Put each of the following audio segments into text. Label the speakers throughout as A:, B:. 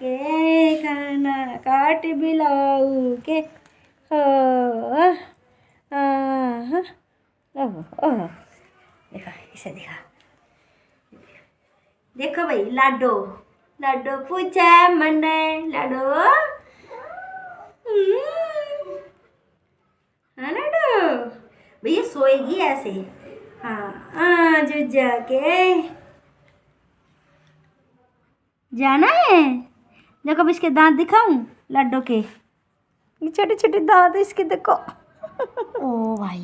A: के खाना काट बिलाऊ के हो ओह ओह देखा इसे दिखा देखो भाई लाडो लाडो पूछा मने लाडो हाँ लाडो भैया सोएगी ऐसे हाँ जो जाके जाना है। देखो अब इसके दांत दिखाऊं लाडो के छोटे छोटे दांत इसके देखो
B: ओ भाई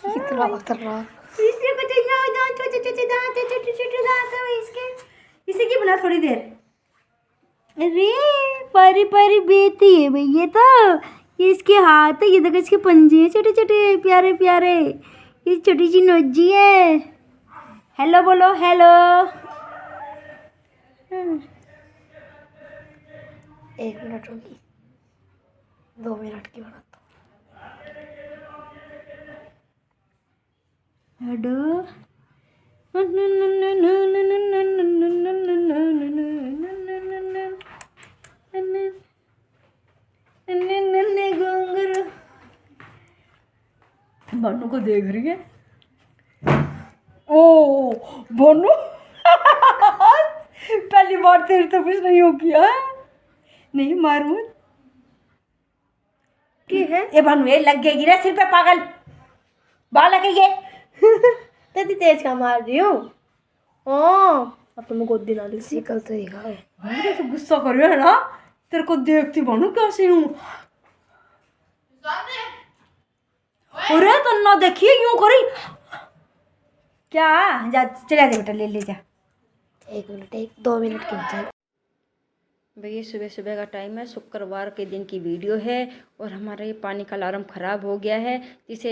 B: इतना खतरनाक
A: इसके कुछ दांत छोटे छोटे दांत छोटे छोटे दांत है इसके इसे की बुला थोड़ी देर। अरे परी परी बेटी है भाई ये तो ये इसके हाथ है ये देखो इसके पंजे हैं छोटे छोटे प्यारे प्यारे ये छोटी सी नोजी है। हेलो बोलो हेलो।
B: 1 मिनट होगी 2 मिनट की बनाता
A: हेलो भानु को देख रही है। ओ भानु पहली बार तेरे तो कुछ नहीं हो गया नहीं मारू
B: की है
A: ये भानु ये लग गई रे सिर पे पागल बाल लगे ये
B: तेरी तेज का मार रही हूँ अब तो मैं गोदी ना ली कल तो देखा है
A: भाई तो गुस्सा कर रही है ना तेरे को देखती भानु कैसे हूँ। अरे तो ना देखिए यूं करी क्या जा चला दे बेटा ले ले जा
B: 1 मिनट 2 मिनट की बचा
C: भैया सुबह सुबह का टाइम है, शुक्रवार के दिन की वीडियो है और हमारा ये पानी का अलार्म ख़राब हो गया है। जिसे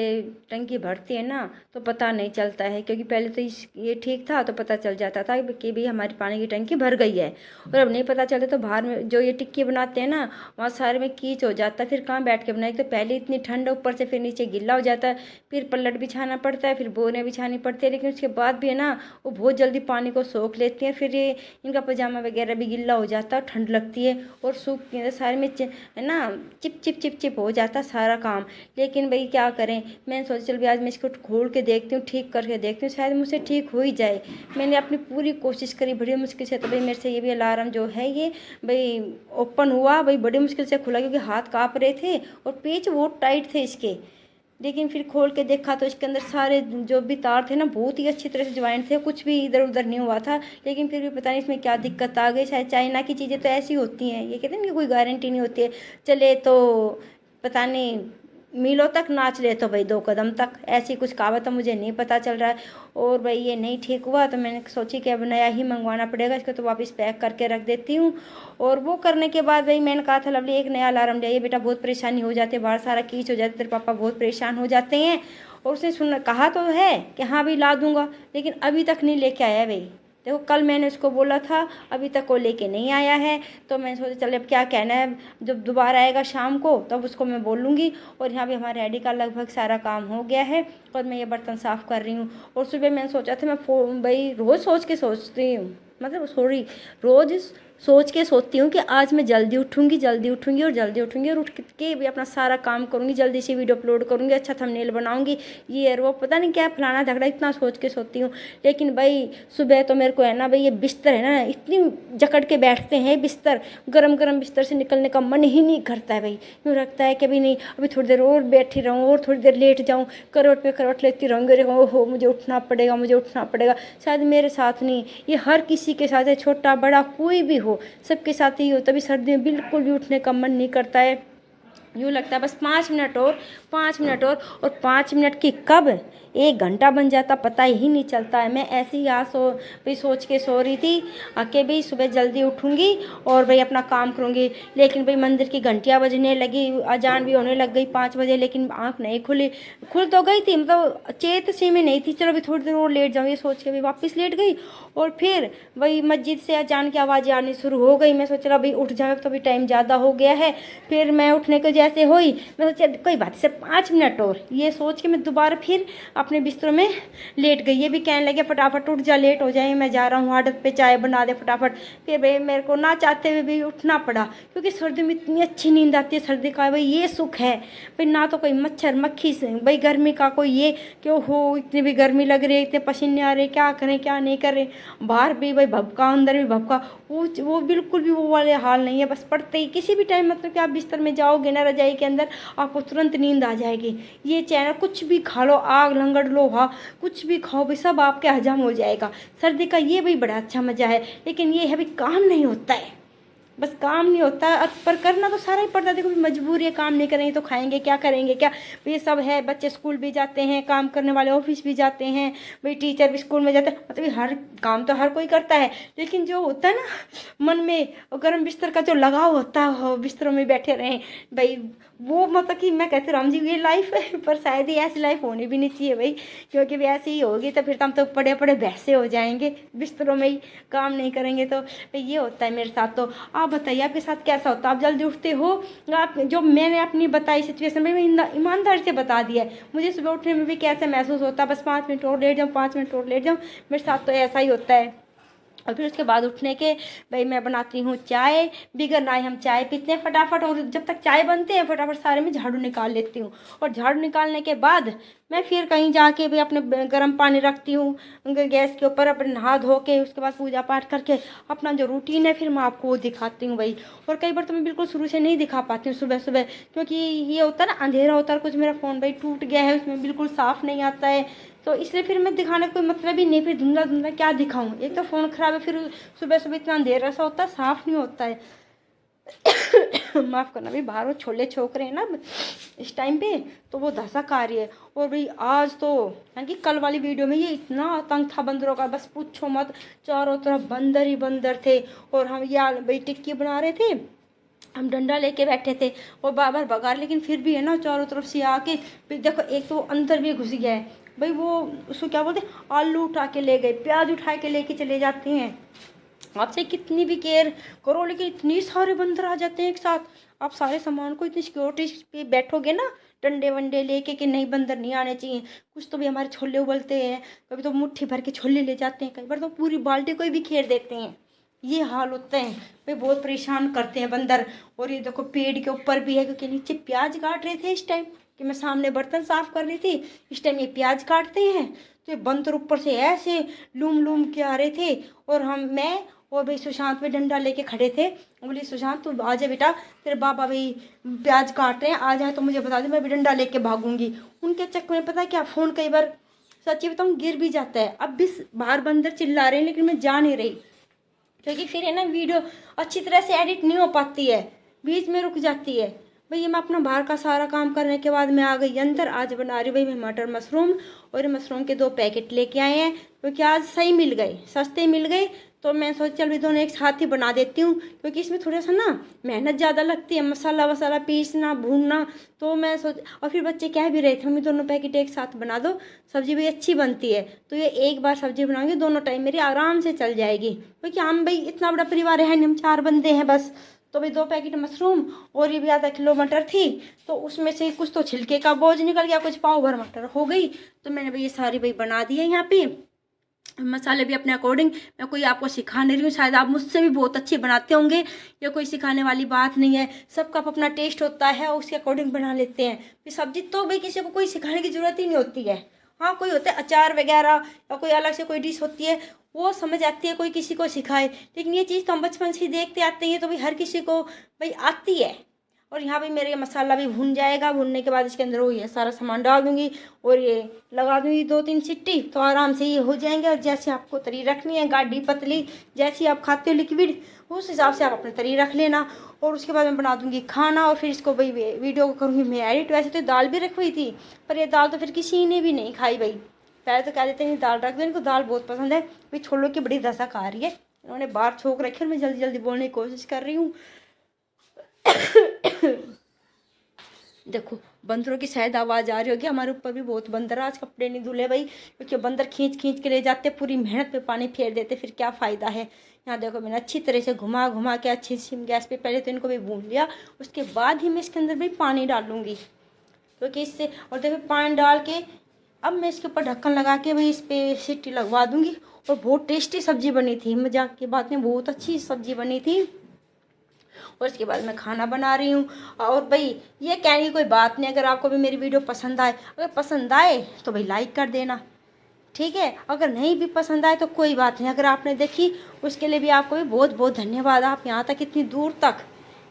C: टंकी भरती है ना तो पता नहीं चलता है, क्योंकि पहले तो ये ठीक था तो पता चल जाता था कि भाई हमारी पानी की टंकी भर गई है, और अब नहीं पता चलता तो बाहर में जो ये टिक्की बनाते हैं ना वहाँ सारे में कीच हो जाता है। फिर कहाँ बैठ के बनाए, तो पहले इतनी ठंड ऊपर से फिर नीचे गिल्ला हो जाता है, फिर पल्लट बिछाना पड़ता है, फिर बोरियाँ बिछानी पड़ती है। लेकिन उसके बाद भी है ना वो बहुत जल्दी पानी को सोख लेती हैं, फिर ये इनका पजामा वगैरह भी गिल्ला हो जाता है, ठंड लगती है और सूख सारे में है ना चिप चिप चिप चिप हो जाता सारा काम। लेकिन भाई क्या करें, मैंने सोचा चल भी आज मैं इसको खोल के देखती हूँ, ठीक करके देखती हूँ, शायद मुझसे ठीक हो ही जाए। मैंने अपनी पूरी कोशिश करी बड़ी मुश्किल से, तो भाई मेरे से ये भी अलार्म जो है ये भाई ओपन हुआ, भाई बड़ी मुश्किल से खुला, क्योंकि हाथ काँप रहे थे और पेच बहुत टाइट थे इसके। लेकिन फिर खोल के देखा तो इसके अंदर सारे जो भी तार थे ना बहुत ही अच्छी तरह से ज्वाइंट थे, कुछ भी इधर उधर नहीं हुआ था। लेकिन फिर भी पता नहीं इसमें क्या दिक्कत आ गई, शायद चाइना की चीज़ें तो ऐसी होती हैं, ये कहते हैं कि कोई गारंटी नहीं होती है। चले तो पता नहीं मीलों तक नाच ले तो भाई 2 कदम तक, ऐसी कुछ कहावत मुझे नहीं पता चल रहा है। और भाई ये नहीं ठीक हुआ तो मैंने सोची कि अब नया ही मंगवाना पड़ेगा इसको, तो वापस पैक करके रख देती हूँ। और वो करने के बाद भाई मैंने कहा था लवली एक नया अलार्म ले आइए बेटा, बहुत परेशानी हो जाती है, बाहर सारा कीच हो जाता है, तेरे पापा बहुत परेशान हो जाते हैं। और उसने कहा तो है कि हाँ भाई ला दूँगा, लेकिन अभी तक नहीं लेके आया भाई। देखो कल मैंने उसको बोला था, अभी तक वो लेके नहीं आया है। तो मैं सोचा चले अब क्या कहना है, जब दोबारा आएगा शाम को तब उसको मैं बोलूँगी। और यहाँ भी हमारे रेडी का लगभग सारा काम हो गया है और मैं ये बर्तन साफ़ कर रही हूँ। और सुबह मैंने सोचा था मैं भाई रोज़ सोचती हूँ, मतलब सॉरी रोज़ सोच के सोती हूँ कि आज मैं जल्दी उठूँगी और जल्दी उठूँगी और उठ के भी अपना सारा काम करूँगी, जल्दी से वीडियो अपलोड करूँगी, अच्छा थंबनेल बनाऊँगी, ये और वो पता नहीं क्या फलाना झगड़ा, इतना सोच के सोती हूँ। लेकिन भाई सुबह तो मेरे को है ना भाई ये बिस्तर है ना इतनी जकड़ के बैठते हैं, बिस्तर गरम गरम बिस्तर से निकलने का मन ही नहीं करता है भाई। यूँ लगता है कि अभी नहीं, अभी थोड़ी देर और बैठी रहूँ और थोड़ी देर लेट जाऊँ, करवट पे करवट लेती रहूँगी, ओहो मुझे उठना पड़ेगा। शायद मेरे साथ नहीं, ये हर किसी के साथ है, छोटा बड़ा कोई भी हो, सबके साथ ही हो। तभी सर्दियों में बिल्कुल भी उठने का मन नहीं करता है, यूँ लगता है बस 5 मिनट और 5 मिनट और 5 मिनट की कब 1 घंटा बन जाता पता ही नहीं चलता है। मैं ऐसे ही आज भाई सोच के सो रही थी कि भाई सुबह जल्दी उठूँगी और भाई अपना काम करूँगी। लेकिन भाई मंदिर की घंटियाँ बजने लगी, अजान भी होने लग गई 5 बजे, लेकिन आँख नहीं खुली, खुल तो गई थी मतलब चेत सी में नहीं थी, चलो अभी थोड़ी देर और लेट जाऊँ ये सोच के भाई वापस लेट गई। और फिर वही मस्जिद से अजान की आवाज़ें आनी शुरू हो गई, मैं सोचा भाई उठ जाए तो अभी टाइम ज़्यादा हो गया है। फिर मैं उठने के ऐसे हुई, मैं सोचा कोई बात से 5 मिनट और, ये सोच के मैं दोबारा फिर अपने बिस्तरों में लेट गई। ये भी कहने लगे फटाफट उठ जा, लेट हो जाए, मैं जा रहा हूँ आदत पे, चाय बना दे फटाफट। फिर भाई मेरे को ना चाहते हुए भी उठना पड़ा, क्योंकि सर्दी में इतनी अच्छी नींद आती है। सर्दी का भाई ये सुख है भाई, ना तो कोई मच्छर मक्खी से, भाई गर्मी का कोई ये क्यों हो, इतनी भी गर्मी लग रही है, इतने पसीने आ रहे, क्या करें क्या नहीं करें। बाहर भी भाई भभका, अंदर भी भभका, वो बिल्कुल भी वो वाले हाल नहीं है। बस पड़ते ही किसी भी टाइम मतलब कि आप बिस्तर में जाओगे ना, रजाई के अंदर, आपको तुरंत नींद आ जाएगी। ये चैनल कुछ भी खा लो, आग लंगड़ लोहा कुछ भी खाओ भाई, सब आपके हजम हो जाएगा। सर्दी का ये भी बड़ा अच्छा मज़ा है, लेकिन ये है भाई काम नहीं होता है, बस काम नहीं होता है, पर करना तो सारा ही पड़ता है। देखो मजबूरी है, काम नहीं करेंगे तो खाएंगे क्या, करेंगे क्या, ये सब है। बच्चे स्कूल भी जाते हैं, काम करने वाले ऑफिस भी जाते हैं, भाई टीचर भी स्कूल में जाते हैं, मतलब हर काम तो हर कोई करता है। लेकिन जो होता है ना मन में, और गर्म बिस्तर का जो लगाव होता है, बिस्तरों में बैठे रहें भाई, वो मतलब कि मैं कहती राम जी ये लाइफ है, पर शायद ही ऐसी लाइफ होनी भी नहीं चाहिए भाई, क्योंकि भी ऐसी ही होगी तो फिर हम तो पड़े पड़े वैसे हो जाएंगे, बिस्तरों में ही काम नहीं करेंगे। तो भाई ये होता है मेरे साथ। तो आप बताइए आपके साथ कैसा होता है? आप जल्दी उठते हो? आप जो मैंने अपनी बताई सिचुएशन में मैं ईमानदारी से बता दिया है, मुझे सुबह उठने में भी कैसे महसूस होता है, बस 5 मिनट और लेट जाऊँ, 5 मिनट और लेट जाऊँ, मेरे साथ तो ऐसा ही होता है। और फिर उसके बाद उठने के भाई मैं बनाती हूँ चाय, बिगर ना हम चाय पीते हैं फटाफट, और जब तक चाय बनते हैं फटाफट सारे में झाड़ू निकाल लेती हूँ। और झाड़ू निकालने के बाद मैं फिर कहीं जाके भी अपने गर्म पानी रखती हूँ गैस के ऊपर, अपने नहा धो के उसके बाद पूजा पाठ करके अपना जो रूटीन है फिर मैं आपको वो दिखाती हूँ भाई। और कई बार तो मैं बिल्कुल शुरू से नहीं दिखा पाती हूँ सुबह सुबह, क्योंकि ये होता है ना अंधेरा होता है, कुछ मेरा फ़ोन भाई टूट गया है, उसमें बिल्कुल साफ़ नहीं आता है, तो इसलिए फिर मैं दिखाने का कोई मतलब ही नहीं, फिर धुंधला धुंधला क्या दिखाऊं, एक तो फ़ोन ख़राब है, फिर सुबह सुबह इतना अंधेरा सा होता है, साफ़ नहीं होता है। माफ़ करना भाई, बाहर वो छोले छोक रहे हैं ना इस टाइम पे, तो वो धसक आ रही है। और भाई आज तो यानी कि कल वाली वीडियो में ये इतना आतंक था बंदरों का, बस पूछो मत, चारों तरफ बंदर ही बंदर थे। और हम ये भाई टिक्की बना रहे थे, हम डंडा लेके बैठे थे और बार बार भगा, लेकिन फिर भी है ना चारों तरफ से आके, फिर देखो एक तो अंदर भी घुस गया है भाई, वो उसको क्या बोलते हैं, आलू उठा के ले गए, प्याज उठा के लेके चले जाते हैं। आपसे कितनी भी केयर करो लेकिन इतनी सारे बंदर आ जाते हैं एक साथ। आप सारे सामान को इतनी सिक्योरिटी पे बैठोगे ना डंडे वंडे लेके कि नहीं बंदर नहीं आने चाहिए। कुछ तो भी हमारे छोले उबलते हैं, कभी तो मुट्ठी भर के छोले ले जाते हैं, कई बार तो पूरी बाल्टी को ही बिखेर देते हैं। ये हाल होते हैं भाई, बहुत परेशान करते हैं बंदर। और ये देखो पेड़ के ऊपर भी है, क्योंकि नीचे प्याज काट रहे थे इस टाइम, कि मैं सामने बर्तन साफ कर रही थी, इस टाइम ये प्याज काटते हैं। तो ये बंदर ऊपर से ऐसे लूम लूम के आ रहे थे, और मैं और भाई सुशांत में डंडा लेके खड़े थे। बोली सुशांत तू आ जा बेटा, तेरे बाबा भाई प्याज काट रहे हैं, आ जाए तो मुझे बता दे, मैं भी डंडा लेके भागूंगी। उनके चक्कर में पता है क्या, फ़ोन कई बार सच्ची बताऊँ गिर भी जाता है। अब भी बाहर बंदर चिल्ला रहे हैं लेकिन मैं जा नहीं रही, क्योंकि फिर है ना वीडियो अच्छी तरह से एडिट नहीं हो पाती है, बीच में रुक जाती है। भैया मैं अपना बाहर का सारा काम करने के बाद मैं आ गई अंदर। आज बना रही भाई मैं मटर मशरूम, और मशरूम के 2 पैकेट लेके आए हैं, क्योंकि आज सही मिल गए, सस्ते मिल गए, तो मैं सोच चल भी दोनों एक साथ ही बना देती हूँ, क्योंकि इसमें थोड़ा सा ना मेहनत ज़्यादा लगती है, मसाला वसाला पीसना भूनना। तो मैं सोच, और फिर बच्चे कह भी रहे थे मम्मी दोनों पैकेट एक साथ बना दो, सब्जी भी अच्छी बनती है। तो ये एक बार सब्जी बनाऊंगी, दोनों टाइम मेरी आराम से चल जाएगी, क्योंकि हम भाई इतना बड़ा परिवार है नहीं, हम 4 बंदे हैं बस। तो भाई 2 पैकेट मशरूम और ये भी आधा किलो मटर थी, तो उसमें से कुछ तो छिलके का बोझ निकल गया, कुछ पाव भर मटर हो गई। तो मैंने भाई ये सारी भाई बना दी है। यहाँ पे मसाले भी अपने अकॉर्डिंग, मैं कोई आपको सिखा नहीं रही हूँ, शायद आप मुझसे भी बहुत अच्छे बनाते होंगे, ये कोई सिखाने वाली बात नहीं है, सबका अपना टेस्ट होता है, उसके अकॉर्डिंग बना लेते हैं। फिर सब्जी तो भाई किसी को कोई सिखाने की ज़रूरत ही नहीं होती है। हाँ कोई होता है अचार वगैरह या कोई अलग से कोई डिश होती है, वो समझ आती है, कोई किसी को सिखाए, लेकिन ये चीज़ तो हम बचपन से ही देखते आते हैं, तो भाई हर किसी को भाई आती है। और यहाँ भी मेरे मसाला भी भुन जाएगा, भुनने के बाद इसके अंदर वो ये सारा सामान डाल दूँगी और ये लगा दूँगी 2-3 सीटी, तो आराम से ये हो जाएंगे। और जैसे आपको तरी रखनी है गाढ़ी पतली, जैसी आप खाते हो लिक्विड, उस हिसाब से आप अपनी तरी रख लेना। और उसके बाद मैं बना दूँगी खाना, और फिर इसको भाई वीडियो को करूँगी मैं एडिट। वैसे तो दाल भी रखवाई थी, पर ये दाल तो फिर किसी ने भी नहीं खाई भाई, पहले तो कह देते हैं दाल रख दो, इनको दाल बहुत पसंद है। भाई छोलों की बड़ी दशा आ रही है, इन्होंने बाहर छोक रखी और मैं जल्दी जल्दी बोलने की कोशिश कर रही हूँ। देखो बंदरों की शायद आवाज़ आ रही होगी। हमारे ऊपर भी बहुत बंदर है, आज कपड़े नहीं धुले भाई, क्योंकि बंदर खींच खींच के ले जाते, पूरी मेहनत पे पानी फेर देते, फिर क्या फ़ायदा है। यहाँ देखो मैंने अच्छी तरह से घुमा घुमा के अच्छी सिम गैस पे पहले तो इनको भी भून लिया, उसके बाद ही मैं इसके अंदर भी पानी डालूंगी, क्योंकि इससे, और देखो पानी डाल के अब मैं इसके ऊपर ढक्कन लगा के भाई इस पर सीटी लगवा दूंगी। और बहुत टेस्टी सब्जी बनी थी, मजाक की बात नहीं, बहुत अच्छी सब्जी बनी थी। और इसके बाद मैं खाना बना रही हूँ। और भाई ये कहने की कोई बात नहीं, अगर आपको भी मेरी वीडियो पसंद आए, अगर पसंद आए तो भाई लाइक कर देना, ठीक है। अगर नहीं भी पसंद आए तो कोई बात नहीं, अगर आपने देखी उसके लिए भी आपको भी बहुत बहुत धन्यवाद। आप यहाँ तक इतनी दूर तक,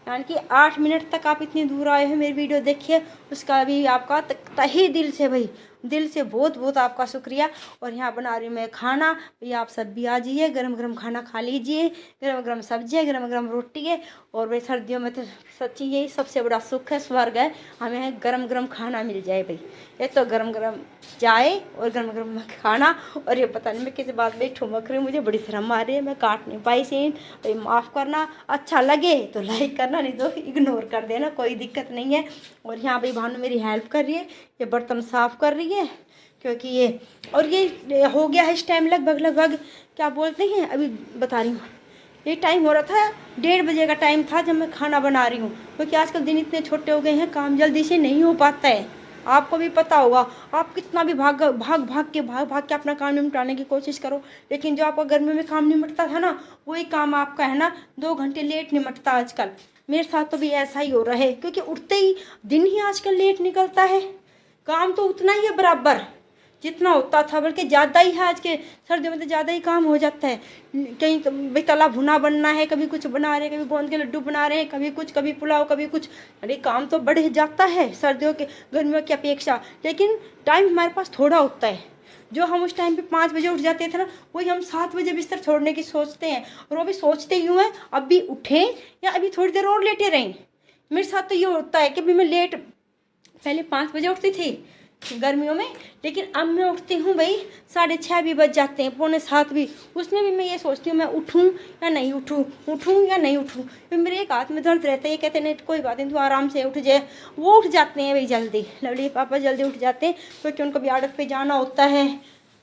C: यानी कि 8 मिनट तक आप इतनी दूर आए हो मेरी वीडियो देखिए, उसका भी आपका तहे दिल से भाई, दिल से बहुत बहुत आपका शुक्रिया। और यहाँ बना रही हूँ मैं खाना, भैया आप सब भी आ जाइए, गरम गरम खाना खा लीजिए, गरम गरम सब्जी है, गरम गरम रोटी है। और भाई सर्दियों में तो सच्ची यही सबसे बड़ा सुख है, स्वर्ग है, हमें गरम गरम खाना मिल जाए भाई। ये तो गरम गरम चाय और गरम गरम खाना। और ये पता नहीं मैं किसी बात में ठुमक रही हूँ, मुझे बड़ी शर्म आ रही है, मैं काट नहीं पाई सीन, भाई माफ़ करना। अच्छा लगे तो लाइक करना, नहीं तो इग्नोर कर देना, कोई दिक्कत नहीं है। और यहाँ भाई भानु मेरी हेल्प कर रही है, ये बर्तन साफ़ कर रही है, क्योंकि ये, और ये हो गया है इस टाइम लगभग क्या बोलते हैं, अभी बता रही हूँ, ये टाइम हो रहा था 1:30 बजे का टाइम था जब मैं खाना बना रही हूँ, क्योंकि आजकल दिन इतने छोटे हो गए हैं, काम जल्दी से नहीं हो पाता है। आपको भी पता होगा, आप कितना भी भाग भाग के अपना काम निपटाने की कोशिश करो, लेकिन जो आपका गर्मी में काम निपटता था ना, वही काम आपका है ना 2 घंटे लेट निपटता आजकल। मेरे साथ तो भी ऐसा ही हो रहा है, क्योंकि उठते ही दिन ही आजकल लेट निकलता है, काम तो उतना ही है बराबर जितना होता था, बल्कि ज़्यादा ही है। आज के सर्दियों में तो ज़्यादा ही काम हो जाता है, कहीं तो भाई तला भुना बनना है, कभी कुछ बना रहे हैं, कभी गोंद के लड्डू बना रहे हैं, कभी कुछ, कभी पुलाव, कभी कुछ, अरे काम तो बढ़ जाता है सर्दियों के गर्मियों की अपेक्षा। लेकिन टाइम हमारे पास थोड़ा होता है, जो हम उस टाइम पे 5 बजे उठ जाते थे ना, वही हम 7 बजे बिस्तर छोड़ने की सोचते हैं, और वो भी सोचते ही हैं अब भी उठें या अभी थोड़ी देर और लेटे रहें। मेरे साथ तो ये होता है कि अभी मैं लेट, पहले 5 बजे उठती थी गर्मियों में, लेकिन अब मैं उठती हूँ भाई 6:30 भी बज जाते हैं, 6:45 भी, उसमें भी मैं ये सोचती हूँ मैं उठूँ या नहीं उठूँ, उठूँ या नहीं उठूँ। फिर मेरे एक हाथ में दर्द रहता है, ये कहते हैं नहीं कोई बात नहीं तू आराम से उठ जाए, वो उठ जाते हैं भाई जल्दी, लवली पापा जल्दी उठ जाते हैं, क्योंकि उनको भी आड़त पे जाना होता है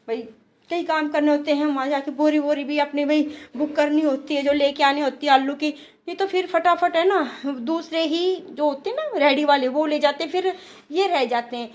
C: भाई, कई काम करने होते हैं, वहाँ जाके बोरी भी अपनी भाई बुक करनी होती है, जो लेके आनी होती है आलू की, नहीं तो फिर फटाफट है ना दूसरे ही जो होते हैं ना रेडी वाले वो ले जाते हैं, फिर ये रह जाते हैं।